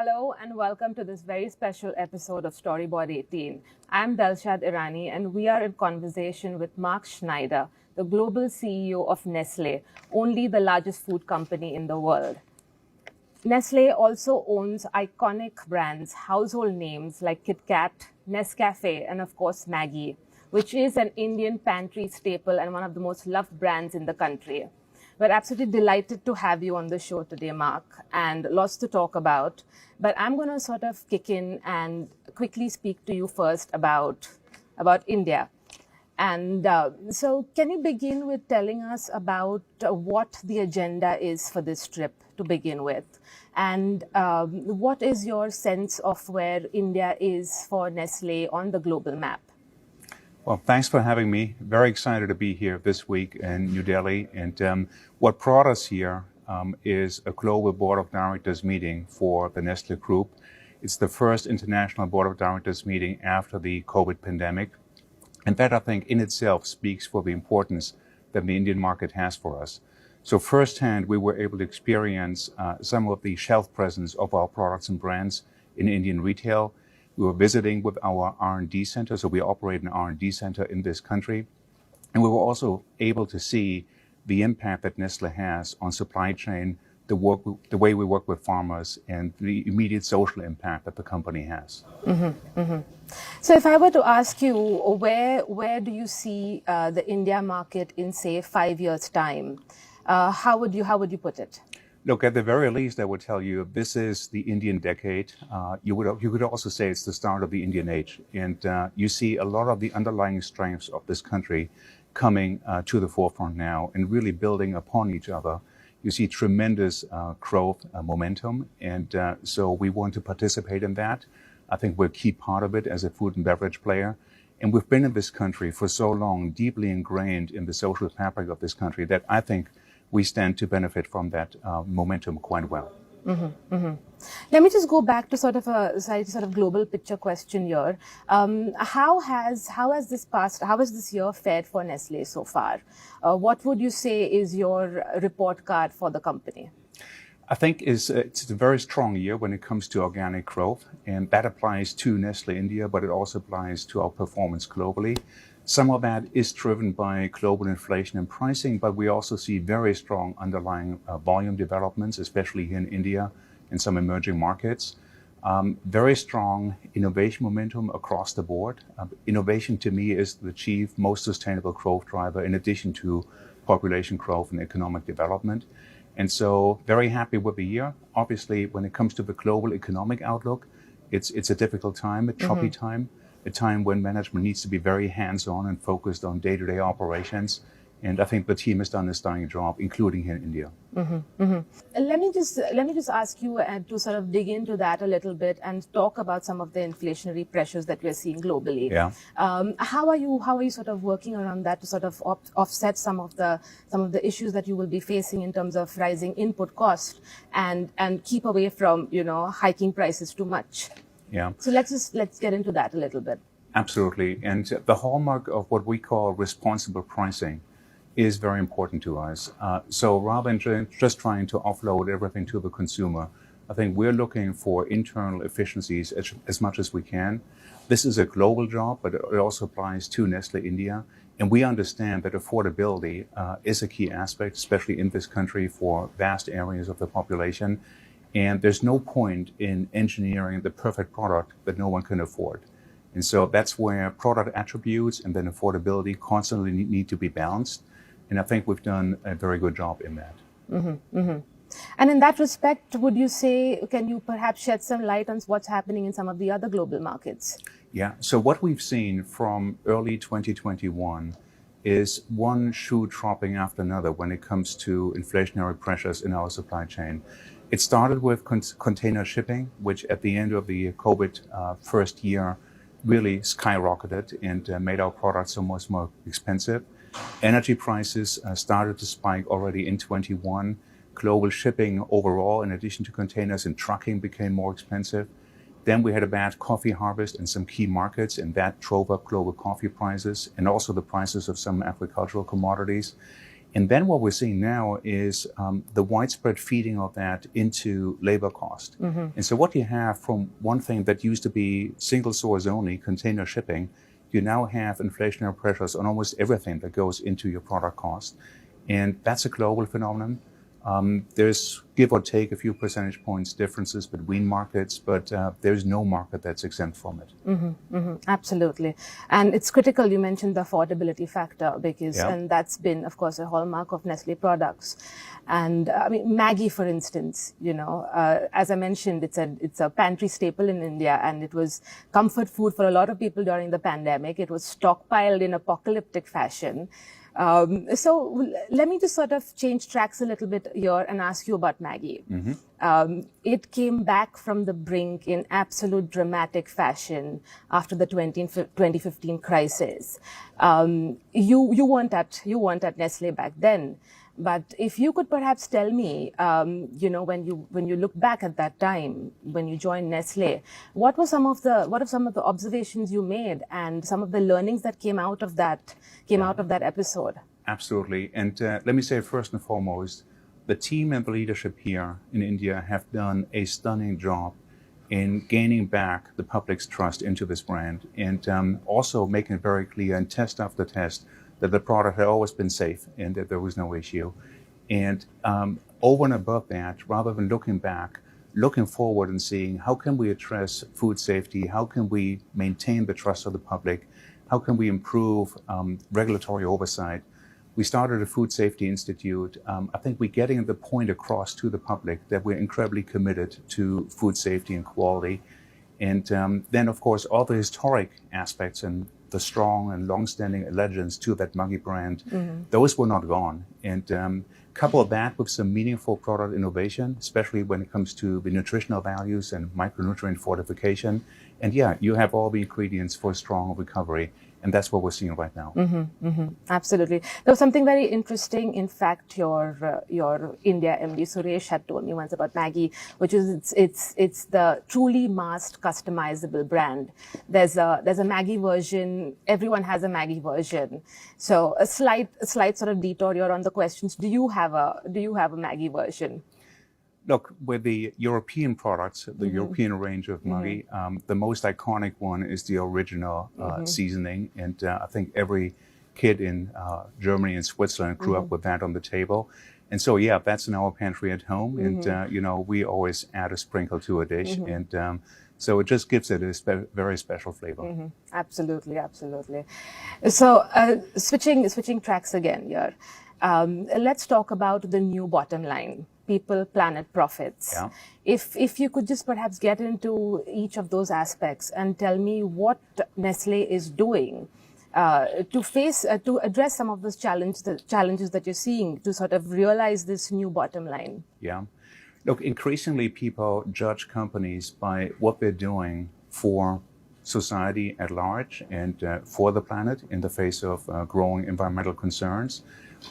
Hello and welcome to this very special episode of Storyboard18. I'm Delshad Irani and we are in conversation with Mark Schneider, the global CEO of Nestle, only the largest food company in the world. Nestle also owns iconic brands, household names like Kit Kat, Nescafe, and of course Maggi, which is an Indian pantry staple and one of the most loved brands in the country. We're absolutely delighted to have you on the show today, Mark, and lots to talk about. But I'm going to sort of kick in and quickly speak to you first about India. And so can you begin with telling us about what the agenda is for this trip to begin with? And what is your sense of where India is for Nestle on the global map? Well, thanks for having me. Very excited to be here this week in New Delhi. And what brought us here is a global board of directors meeting for the Nestle Group. It's the first international board of directors meeting after the COVID pandemic. And that, I think, in itself speaks for the importance that the Indian market has for us. So firsthand, we were able to experience some of the shelf presence of our products and brands in Indian retail. We were visiting with our R&D center, so we operate an R&D center in this country. And we were also able to see the impact that Nestle has on supply chain, the way we work with farmers, and the immediate social impact that the company has. Mm-hmm, mm-hmm. So if I were to ask you, where do you see the India market in, say, 5 years' time? How would you put it? Look, at the very least, I would tell you this is the Indian decade. You could also say it's the start of the Indian age. And you see a lot of the underlying strengths of this country coming to the forefront now and really building upon each other. You see tremendous growth momentum. And so we want to participate in that. I think we're a key part of it as a food and beverage player. And we've been in this country for so long, deeply ingrained in the social fabric of this country, that I think we stand to benefit from that momentum quite well. Mm-hmm, mm-hmm. Let me just go back to sort of a global picture question here. How has this year fared for Nestle so far? What would you say is your report card for the company? I think it's a very strong year when it comes to organic growth, and that applies to Nestle India, but it also applies to our performance globally. Some of that is driven by global inflation and pricing, but we also see very strong underlying volume developments, especially here in India and some emerging markets. Very strong innovation momentum across the board. Innovation to me is the chief, most sustainable growth driver in addition to population growth and economic development. And so very happy with the year. Obviously, when it comes to the global economic outlook, it's a difficult time, a choppy time. A time when management needs to be very hands-on and focused on day-to-day operations. And I think the team has done a stunning job, including here in India. Mm-hmm, mm-hmm. Let me just ask you to sort of dig into that a little bit and talk about some of the inflationary pressures that we're seeing globally. Yeah. How are you sort of working around that to sort of offset some of the issues that you will be facing in terms of rising input cost and keep away from hiking prices too much? Yeah. So let's get into that a little bit. Absolutely. And the hallmark of what we call responsible pricing is very important to us. So rather than just trying to offload everything to the consumer, I think we're looking for internal efficiencies as much as we can. This is a global job, but it also applies to Nestle India. And we understand that affordability is a key aspect, especially in this country for vast areas of the population. And there's no point in engineering the perfect product that no one can afford. And so that's where product attributes and then affordability constantly need to be balanced. And I think we've done a very good job in that. Mm-hmm, mm-hmm. And in that respect, would you say, can you perhaps shed some light on what's happening in some of the other global markets? Yeah. So what we've seen from early 2021 is one shoe dropping after another when it comes to inflationary pressures in our supply chain. It started with container shipping, which at the end of the COVID first year really skyrocketed and made our products so much more expensive. Energy prices started to spike already in 21. Global shipping overall, in addition to containers and trucking, became more expensive. Then we had a bad coffee harvest in some key markets, and that drove up global coffee prices and also the prices of some agricultural commodities. And then what we're seeing now is the widespread feeding of that into labor cost. And so what you have from one thing that used to be single source only, container shipping, you now have inflationary pressures on almost everything that goes into your product cost. And that's a global phenomenon. There's give or take a few percentage points differences between markets, but there's no market that's exempt from it. Absolutely. And it's critical you mentioned the affordability factor because, and that's been, of course, a hallmark of Nestle products. And I mean, Maggi, for instance, as I mentioned, it's a pantry staple in India, and it was comfort food for a lot of people during the pandemic. It was stockpiled in apocalyptic fashion. So let me just sort of change tracks a little bit here and ask you about Maggi. It came back from the brink in absolute dramatic fashion after the 2015 crisis. You weren't at Nestle back then. But if you could perhaps tell me, when you look back at that time, when you joined Nestle, what are some of the observations you made and some of the learnings that came out of that episode? Absolutely. And let me say first and foremost, the team and the leadership here in India have done a stunning job in gaining back the public's trust into this brand and also making it very clear in test after test that the product had always been safe and that there was no issue. And over and above that, rather than looking back, looking forward and seeing how can we address food safety, how can we maintain the trust of the public, how can we improve regulatory oversight. We started a Food Safety Institute. I think we're getting the point across to the public that we're incredibly committed to food safety and quality. And then, of course, all the historic aspects and the strong and long-standing allegiance to that Maggi brand, those were not gone. And couple that with some meaningful product innovation, especially when it comes to the nutritional values and micronutrient fortification. And you have all the ingredients for a strong recovery. And that's what we're seeing right now. Absolutely. There was something very interesting. In fact, your India MD Suresh had told me once about Maggi, which is it's the truly masked, customizable brand. There's a Maggi version. Everyone has a Maggi version. So a slight sort of detour here on the questions. Do you have a Maggi version? Look, with the European products, the European range of Maggi, the most iconic one is the original seasoning. And I think every kid in Germany and Switzerland grew up with that on the table. And so, that's in our pantry at home. And, we always add a sprinkle to a dish. And so it just gives it a very special flavor. Absolutely, absolutely. So switching tracks again here. Let's talk about the new bottom line. People, planet, profits. If you could just perhaps get into each of those aspects and tell me what Nestle is doing to address some of those challenges that you're seeing to sort of realize this new bottom line. Look, increasingly people judge companies by what they're doing for society at large and for the planet in the face of growing environmental concerns.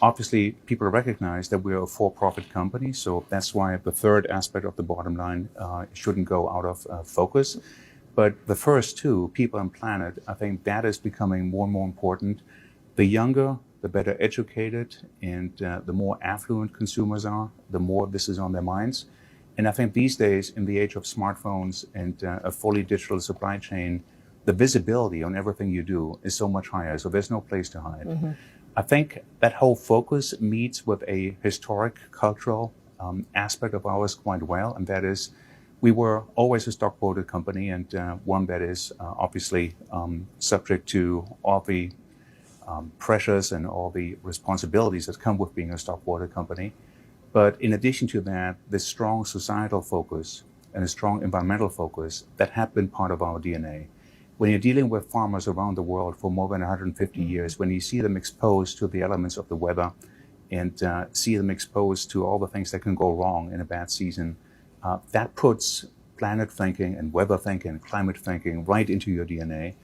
Obviously, people recognize that we're a for-profit company, so that's why the third aspect of the bottom line shouldn't go out of focus. But the first two, people and planet, I think that is becoming more and more important. The younger, the better educated, and the more affluent consumers are, the more this is on their minds. And I think these days, in the age of smartphones and a fully digital supply chain, the visibility on everything you do is so much higher, so there's no place to hide. I think that whole focus meets with a historic cultural aspect of ours quite well, and that is we were always a stock-quoted company and one that is obviously subject to all the pressures and all the responsibilities that come with being a stock-quoted company. But in addition to that, this strong societal focus and a strong environmental focus that have been part of our DNA. When you're dealing with farmers around the world for more than 150 years, when you see them exposed to the elements of the weather and see them exposed to all the things that can go wrong in a bad season, that puts planet thinking and weather thinking and climate thinking right into your DNA.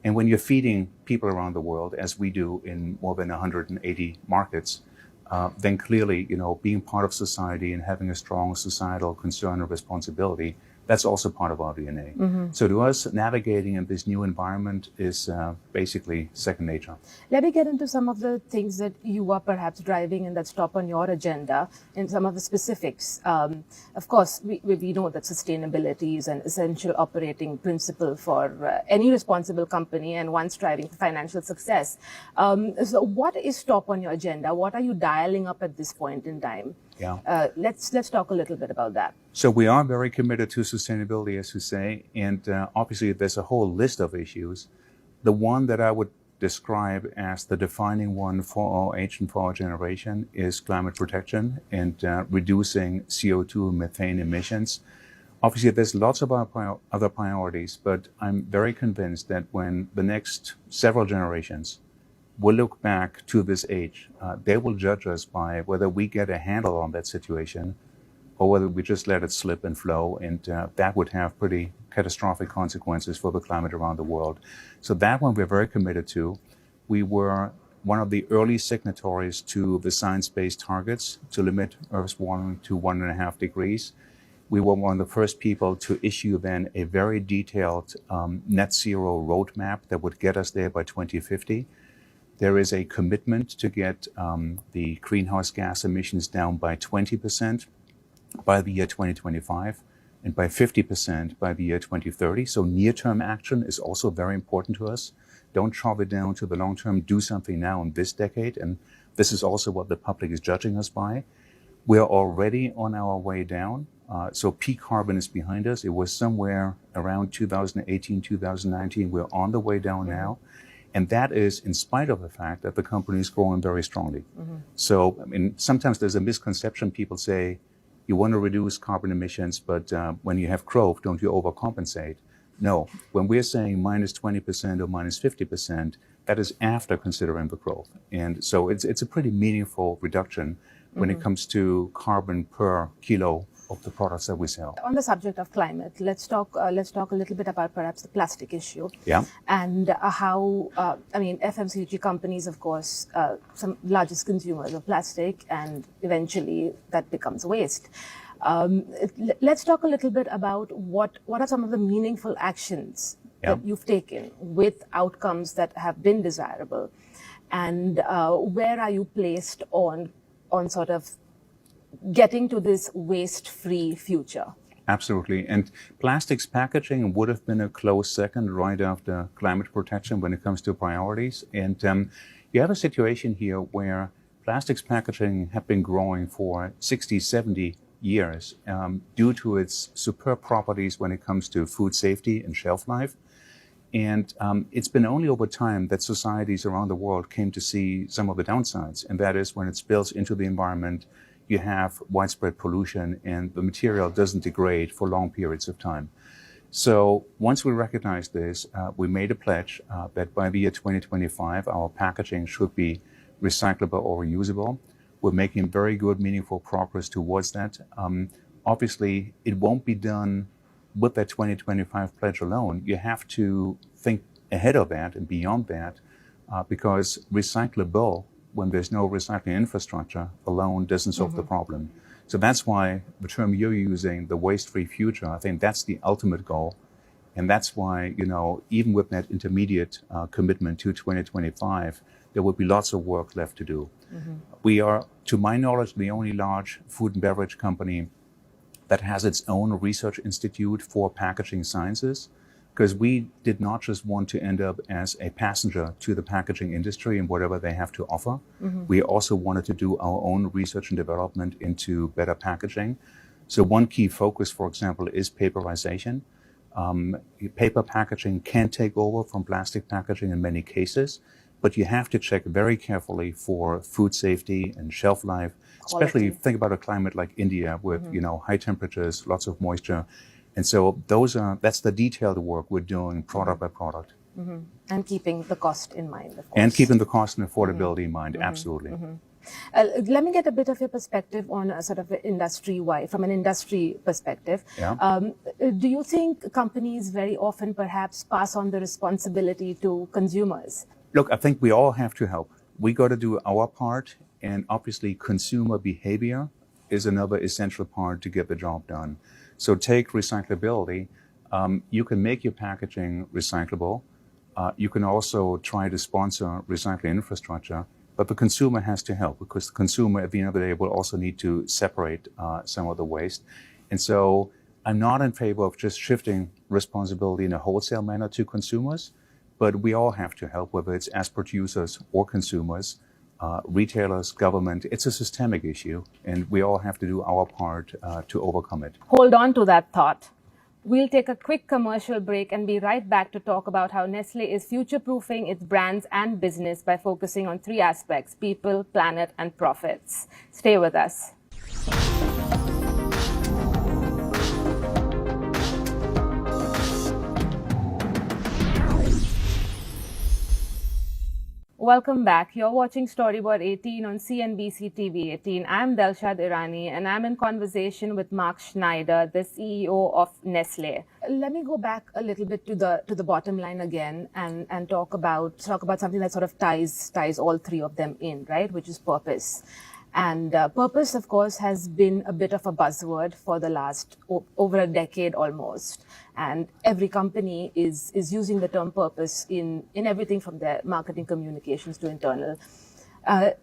And when you're feeding people around the world, as we do in more than 180 markets, then clearly, being part of society and having a strong societal concern or responsibility, That's also part of our DNA. So to us, navigating in this new environment is basically second nature. Let me get into some of the things that you are perhaps driving and that's top on your agenda and some of the specifics. Of course, we know that sustainability is an essential operating principle for any responsible company and one striving for financial success. So what is top on your agenda? What are you dialing up at this point in time? Yeah. Let's talk a little bit about that. So we are very committed to sustainability, as you say, and obviously there's a whole list of issues. The one that I would describe as the defining one for our age and for our generation is climate protection and reducing CO2 and methane emissions. Obviously, there's lots of other priorities, but I'm very convinced that when the next several generations will look back to this age, they will judge us by whether we get a handle on that situation or whether we just let it slip and flow, and that would have pretty catastrophic consequences for the climate around the world. So that one we're very committed to. We were one of the early signatories to the science-based targets to limit Earth's warming to 1.5 degrees. We were one of the first people to issue then a very detailed net zero roadmap that would get us there by 2050. There is a commitment to get the greenhouse gas emissions down by 20% by the year 2025 and by 50% by the year 2030. So near-term action is also very important to us. Don't shove it down to the long term. Do something now in this decade. And this is also what the public is judging us by. We're already on our way down. So peak carbon is behind us. It was somewhere around 2018, 2019. We're on the way down now. And that is in spite of the fact that the company is growing very strongly. So, I mean, sometimes there's a misconception. People say, you want to reduce carbon emissions, but when you have growth, don't you overcompensate? No. When we're saying minus 20% or minus 50%, that is after considering the growth. And so it's a pretty meaningful reduction when it comes to carbon per kilo of the products that we sell. On the subject of climate, let's talk a little bit about perhaps the plastic issue. Yeah. And how, FMCG companies, of course, some largest consumers of plastic, and eventually that becomes waste. Let's talk a little bit about what are some of the meaningful actions that you've taken with outcomes that have been desirable, and where are you placed on sort of getting to this waste-free future? Absolutely. And plastics packaging would have been a close second right after climate protection when it comes to priorities. And you have a situation here where plastics packaging have been growing for 60, 70 years due to its superb properties when it comes to food safety and shelf life. And it's been only over time that societies around the world came to see some of the downsides. And that is when it spills into the environment, you have widespread pollution and the material doesn't degrade for long periods of time. So once we recognized this, we made a pledge that by the year 2025, our packaging should be recyclable or reusable. We're making very good, meaningful progress towards that. Obviously, it won't be done with that 2025 pledge alone. You have to think ahead of that and beyond that, because recyclable, when there's no recycling infrastructure alone, doesn't solve the problem. So that's why the term you're using, the waste-free future, I think that's the ultimate goal. And that's why, even with that intermediate commitment to 2025, there will be lots of work left to do. We are, to my knowledge, the only large food and beverage company that has its own research institute for packaging sciences, because we did not just want to end up as a passenger to the packaging industry and whatever they have to offer. We also wanted to do our own research and development into better packaging. So one key focus, for example, is paperization. Paper packaging can take over from plastic packaging in many cases, but you have to check very carefully for food safety and shelf life, especially if you think about a climate like India with, high temperatures, lots of moisture. And so that's the detailed work we're doing product by product. And keeping the cost in mind, of course. And keeping the cost and affordability in mind, absolutely. Let me get a bit of your perspective on a sort of industry-wide, from an industry perspective. Do you think companies very often perhaps pass on the responsibility to consumers? Look, I think we all have to help. We got to do our part, and obviously consumer behavior is another essential part to get the job done. So take recyclability. You can make your packaging recyclable. You can also try to sponsor recycling infrastructure, but the consumer has to help, because the consumer at the end of the day will also need to separate some of the waste. And so I'm not in favor of just shifting responsibility in a wholesale manner to consumers, but we all have to help, whether it's as producers or consumers, retailers, government. It's a systemic issue, and we all have to do our part to overcome it. Hold on to that thought. We'll take a quick commercial break and be right back to talk about how Nestle is future-proofing its brands and business by focusing on three aspects: people, planet, and profits. Stay with us. Welcome back. You're watching Storyboard 18 on CNBC-TV18. I'm Delshad Irani, and I'm in conversation with Mark Schneider, the CEO of Nestle. Let me go back a little bit to the bottom line again and talk about something that sort of ties all three of them in, right? Which is purpose. And purpose, of course, has been a bit of a buzzword for the last over a decade almost. And every company is using the term purpose in everything from their marketing communications to internal.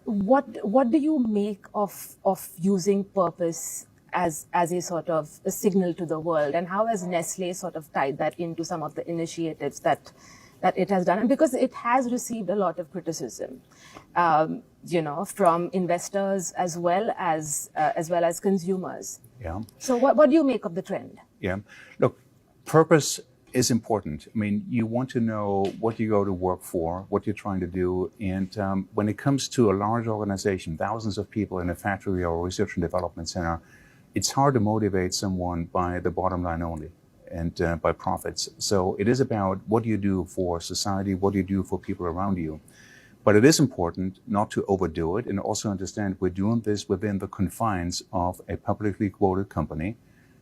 What do you make of using purpose as a sort of a signal to the world? And how has Nestle sort of tied that into some of the initiatives that it has done? And because it has received a lot of criticism, from investors as well as consumers. Yeah. So what do you make of the trend? Yeah. Look, purpose is important. I mean, you want to know what you go to work for, what you're trying to do. And when it comes to a large organization, thousands of people in a factory or a research and development center, it's hard to motivate someone by the bottom line only and by profits. So it is about what do you do for society, what do you do for people around you. But it is important not to overdo it, and also understand we're doing this within the confines of a publicly quoted company,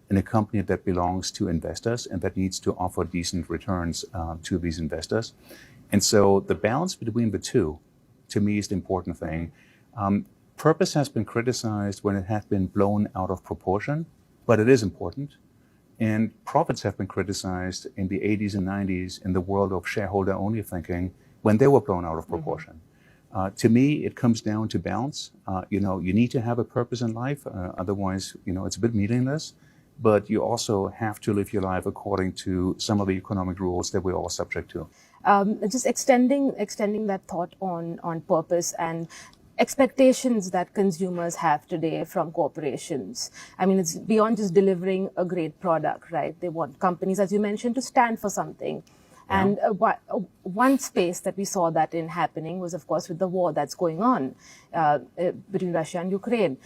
and a company that belongs to investors and that needs to offer decent returns to these investors. And so the balance between the two, to me, is the important thing. Purpose has been criticized when it has been blown out of proportion, but it is important. And profits have been criticized in the 80s and 90s in the world of shareholder-only thinking when they were blown out of proportion. To me, it comes down to balance. You need to have a purpose in life. Otherwise, it's a bit meaningless. But you also have to live your life according to some of the economic rules that we're all subject to. Just extending that thought on purpose and expectations that consumers have today from corporations. I mean, it's beyond just delivering a great product, right? They want companies, as you mentioned, to stand for something. Yeah. And one space that we saw that in happening was, of course, with the war that's going on between Russia and Ukraine.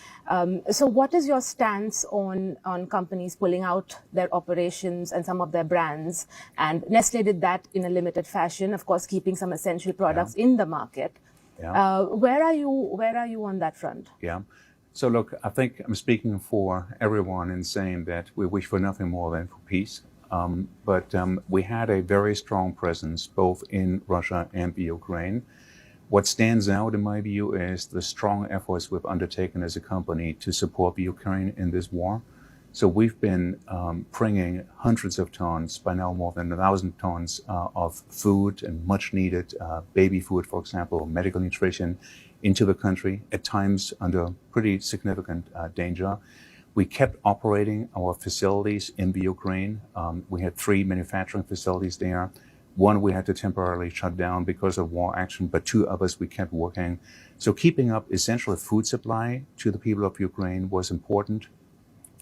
So what is your stance on companies pulling out their operations and some of their brands? And Nestle did that in a limited fashion, of course, keeping some essential products in the market. Yeah. Where are you on that front? Yeah. So look, I think I'm speaking for everyone in saying that we wish for nothing more than for peace. But we had a very strong presence both in Russia and the Ukraine. What stands out in my view is the strong efforts we've undertaken as a company to support the Ukraine in this war. So we've been bringing hundreds of tons, by now more than 1,000 tons of food and much needed baby food, for example, medical nutrition into the country, at times under pretty significant danger. We kept operating our facilities in the Ukraine. We had 3 manufacturing facilities there. One we had to temporarily shut down because of war action, but 2 others we kept working. So keeping up essential food supply to the people of Ukraine was important.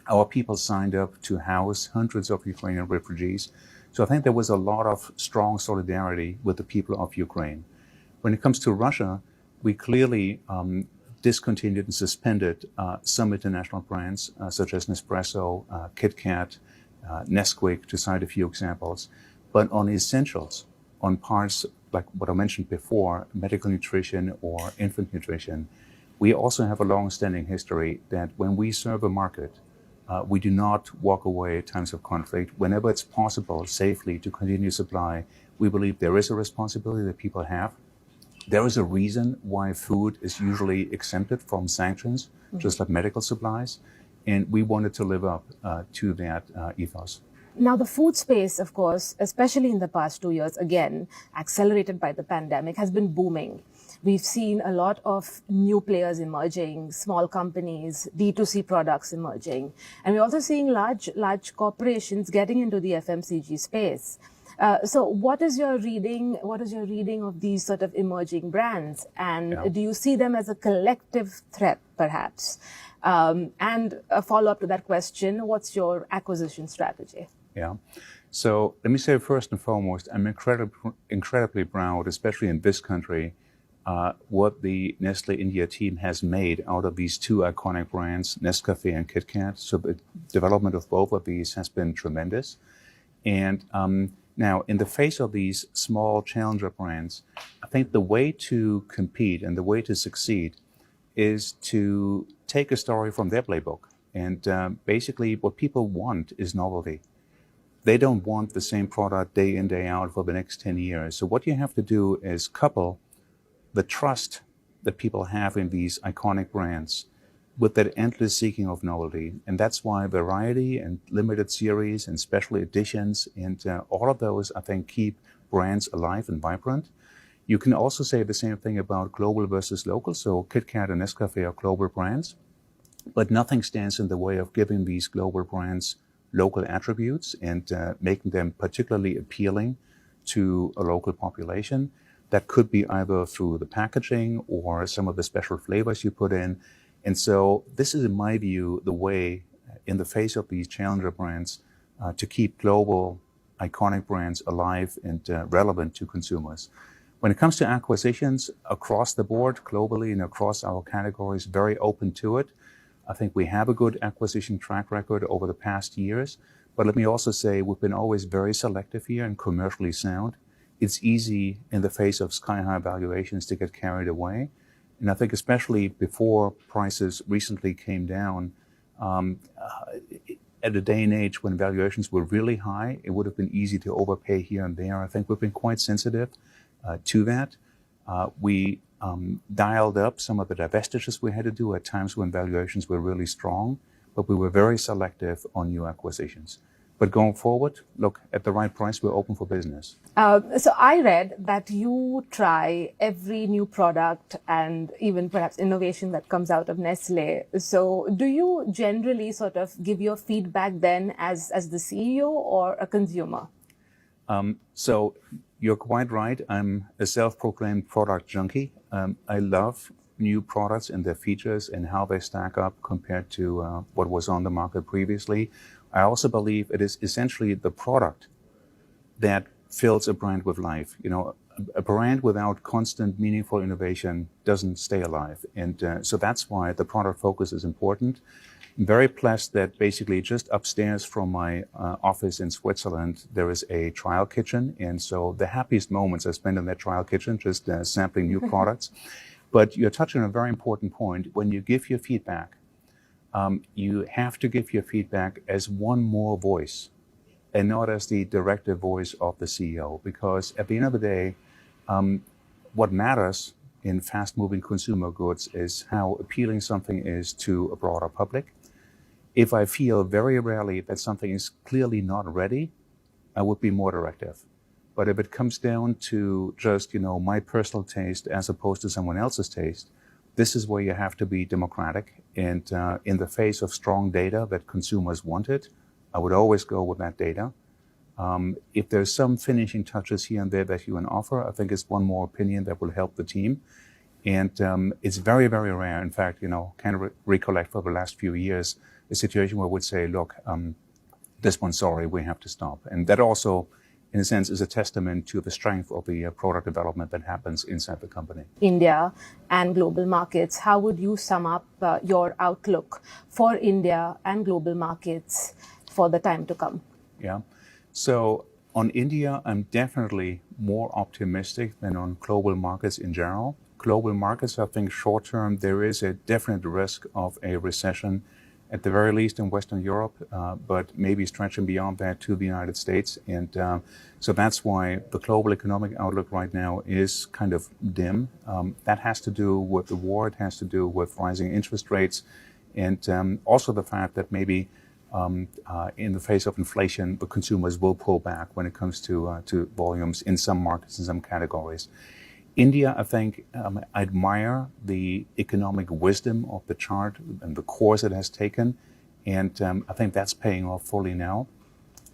Our people signed up to house hundreds of Ukrainian refugees. So I think there was a lot of strong solidarity with the people of Ukraine. When it comes to Russia, we clearly discontinued and suspended some international brands such as Nespresso, Kit Kat, Nesquik, to cite a few examples. But on essentials, on parts like what I mentioned before, medical nutrition or infant nutrition, we also have a long-standing history that when we serve a market, we do not walk away at times of conflict. Whenever it's possible safely to continue supply, we believe there is a responsibility that people have There is a reason why food is usually exempted from sanctions, just like medical supplies, and we wanted to live up to that ethos. Now, the food space, of course, especially in the past 2 years, again, accelerated by the pandemic, has been booming. We've seen a lot of new players emerging, small companies, D2C products emerging. And we're also seeing large corporations getting into the FMCG space. So what is your reading? What is your reading of these sort of emerging brands? And do you see them as a collective threat, perhaps? And a follow-up to that question, what's your acquisition strategy? Yeah. So let me say first and foremost, I'm incredibly proud, especially in this country, what the Nestle India team has made out of these two iconic brands, Nescafé and KitKat. So the development of both of these has been tremendous. And now, in the face of these small challenger brands, I think the way to compete and the way to succeed is to take a story from their playbook. And basically, what people want is novelty. They don't want the same product day in, day out for the next 10 years. So what you have to do is couple the trust that people have in these iconic brands with that endless seeking of novelty. And that's why variety and limited series and special editions and all of those, I think, keep brands alive and vibrant. You can also say the same thing about global versus local. So KitKat and Nescafé are global brands, but nothing stands in the way of giving these global brands local attributes and making them particularly appealing to a local population. That could be either through the packaging or some of the special flavors you put in. And so this is, in my view, the way, in the face of these challenger brands, to keep global iconic brands alive and relevant to consumers. When it comes to acquisitions across the board, globally and across our categories, very open to it. I think we have a good acquisition track record over the past years. But let me also say we've been always very selective here and commercially sound. It's easy in the face of sky-high valuations to get carried away. And I think especially before prices recently came down, at a day and age when valuations were really high, it would have been easy to overpay here and there. I think we've been quite sensitive to that. We dialed up some of the divestitures we had to do at times when valuations were really strong, but we were very selective on new acquisitions. But going forward, look, at the right price, we're open for business. So I read that you try every new product and even perhaps innovation that comes out of Nestle. So do you generally sort of give your feedback then as the CEO or a consumer? So you're quite right. I'm a self-proclaimed product junkie. I love new products and their features and how they stack up compared to what was on the market previously. I also believe it is essentially the product that fills a brand with life. You know, a brand without constant, meaningful innovation doesn't stay alive. And so that's why the product focus is important. I'm very blessed that basically just upstairs from my office in Switzerland, there is a trial kitchen. And so the happiest moments I spend in that trial kitchen, just sampling new products. But you're touching on a very important point. When you give your feedback, you have to give your feedback as one more voice and not as the directive voice of the CEO. Because at the end of the day, what matters in fast-moving consumer goods is how appealing something is to a broader public. If I feel very rarely that something is clearly not ready, I would be more directive. But if it comes down to just, my personal taste as opposed to someone else's taste, this is where you have to be democratic. And in the face of strong data that consumers wanted, I would always go with that data. If there's some finishing touches here and there that you can offer, I think it's one more opinion that will help the team. And it's very, very rare. In fact, can't recollect for the last few years a situation where I would say, look, this one, sorry, we have to stop. And that also, in a sense, is a testament to the strength of the product development that happens inside the company. India and global markets, how would you sum up your outlook for India and global markets for the time to come? Yeah. So on India, I'm definitely more optimistic than on global markets in general. Global markets, I think short term, there is a definite risk of a recession at the very least in Western Europe, but maybe stretching beyond that to the United States. And so that's why the global economic outlook right now is kind of dim. That has to do with the war. It has to do with rising interest rates, and also the fact that maybe in the face of inflation, the consumers will pull back when it comes to volumes in some markets, in some categories. India, I think, I admire the economic wisdom of the chart and the course it has taken, and I think that's paying off fully now.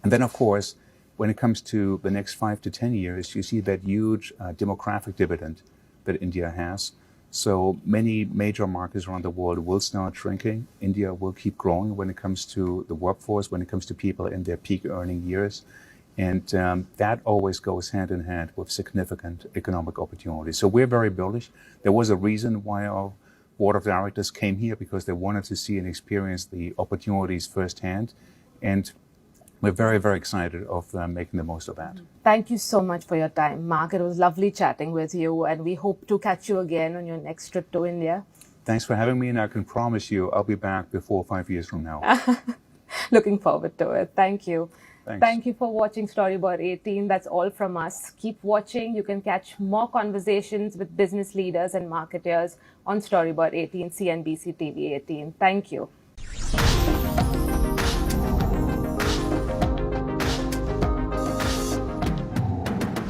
And then, of course, when it comes to the next 5 to 10 years, you see that huge demographic dividend that India has. So many major markets around the world will start shrinking. India will keep growing when it comes to the workforce, when it comes to people in their peak earning years. And that always goes hand in hand with significant economic opportunities. So we're very bullish. There was a reason why our board of directors came here, because they wanted to see and experience the opportunities firsthand. And we're very, very excited of making the most of that. Thank you so much for your time, Mark. It was lovely chatting with you, and we hope to catch you again on your next trip to India. Thanks for having me, and I can promise you I'll be back before 5 years from now. Looking forward to it. Thank you. Thanks. Thank you for watching Storyboard 18. That's all from us. Keep watching. You can catch more conversations with business leaders and marketers on Storyboard 18, CNBC TV 18. Thank you.